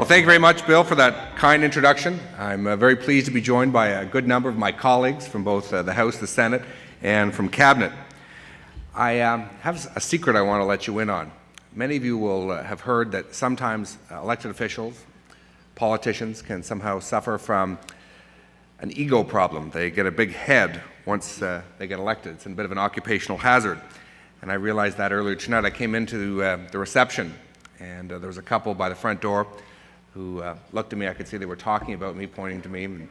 Well, thank you very much, Bill, for that kind introduction. I'm very pleased to be joined by a good number of my colleagues from both the House, the Senate, and from Cabinet. I have a secret I want to let you in on. Many of you will have heard that sometimes elected officials, politicians, can somehow suffer from an ego problem. They get a big head once they get elected. It's a bit of an occupational hazard. And I realized that earlier tonight. I came into the reception, and there was a couple by the front door who looked at me. I could see they were talking about me, pointing to me, and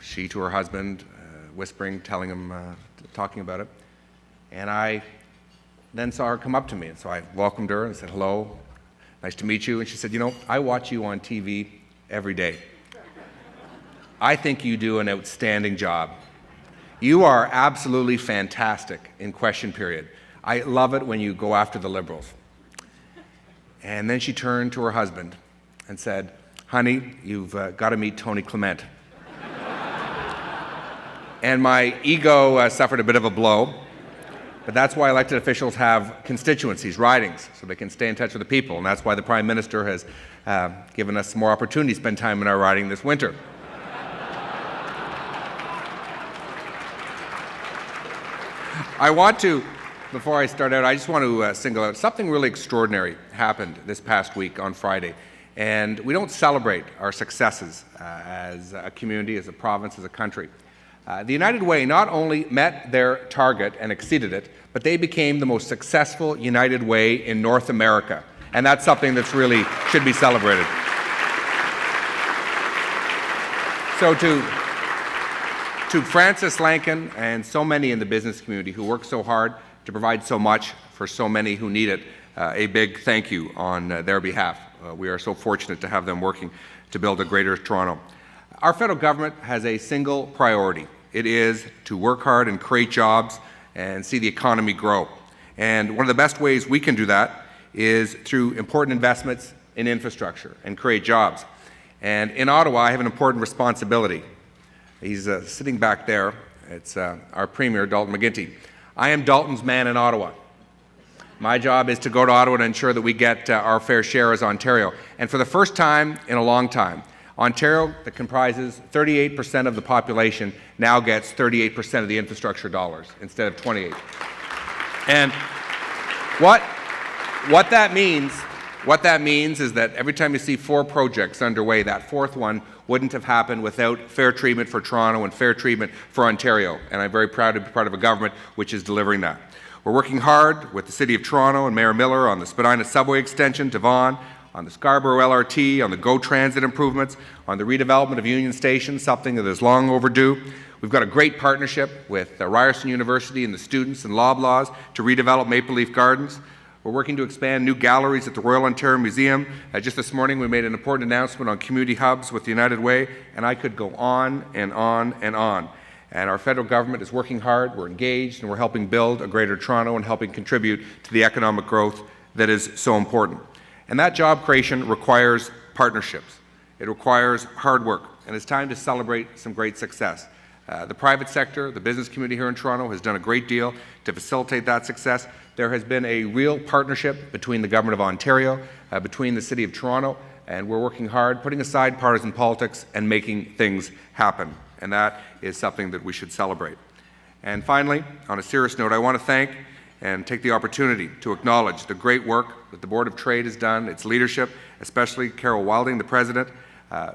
she to her husband, whispering, telling him, talking about it. And I then saw her come up to me, and so I welcomed her and said, hello, nice to meet you. And she said, you know, I watch you on TV every day. I think you do an outstanding job. You are absolutely fantastic in question period. I love it when you go after the Liberals. And then she turned to her husband and said, honey, you've got to meet Tony Clement. And my ego suffered a bit of a blow, but that's why elected officials have constituencies, ridings, so they can stay in touch with the people, and that's why the Prime Minister has given us more opportunity to spend time in our riding this winter. I want to, before I start out, I just want to single out something really extraordinary happened this past week on Friday. And we don't celebrate our successes as a community, as a province, as a country. The United Way not only met their target and exceeded it, but they became the most successful United Way in North America. And that's something that's really should be celebrated. So to Francis Lankin and so many in the business community who work so hard to provide so much for so many who need it, a big thank you on their behalf. We are so fortunate to have them working to build a greater Toronto. Our federal government has a single priority. It is to work hard and create jobs and see the economy grow. And one of the best ways we can do that is through important investments in infrastructure and create jobs. And in Ottawa, I have an important responsibility. He's sitting back there. It's our Premier, Dalton McGuinty. I am Dalton's man in Ottawa. My job is to go to Ottawa and ensure that we get our fair share as Ontario. And for the first time in a long time, Ontario, that comprises 38% of the population, now gets 38% of the infrastructure dollars instead of 28%. And what that means is that every time you see 4 projects underway, that 4th one wouldn't have happened without fair treatment for Toronto and fair treatment for Ontario. And I'm very proud to be part of a government which is delivering that. We're working hard with the City of Toronto and Mayor Miller on the Spadina subway extension to Vaughan, on the Scarborough LRT, on the GO Transit improvements, on the redevelopment of Union Station, something that is long overdue. We've got a great partnership with Ryerson University and the students and Loblaws to redevelop Maple Leaf Gardens. We're working to expand new galleries at the Royal Ontario Museum. Just this morning we made an important announcement on community hubs with the United Way, and I could go on and on and on. And our federal government is working hard, we're engaged, and we're helping build a greater Toronto and helping contribute to the economic growth that is so important. And that job creation requires partnerships. It requires hard work, and it's time to celebrate some great success. The private sector, the business community here in Toronto has done a great deal to facilitate that success. There has been a real partnership between the Government of Ontario, between the City of Toronto, and we're working hard, putting aside partisan politics and making things happen. And that is something that we should celebrate. And finally, on a serious note, I want to thank and take the opportunity to acknowledge the great work that the Board of Trade has done, its leadership, especially Carol Wilding, the President,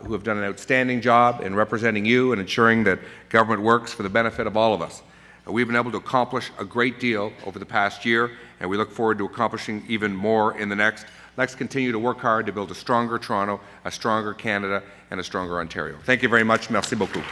who have done an outstanding job in representing you and ensuring that government works for the benefit of all of us. We've been able to accomplish a great deal over the past year, and we look forward to accomplishing even more in the next. Let's continue to work hard to build a stronger Toronto, a stronger Canada, and a stronger Ontario. Thank you very much. Merci beaucoup.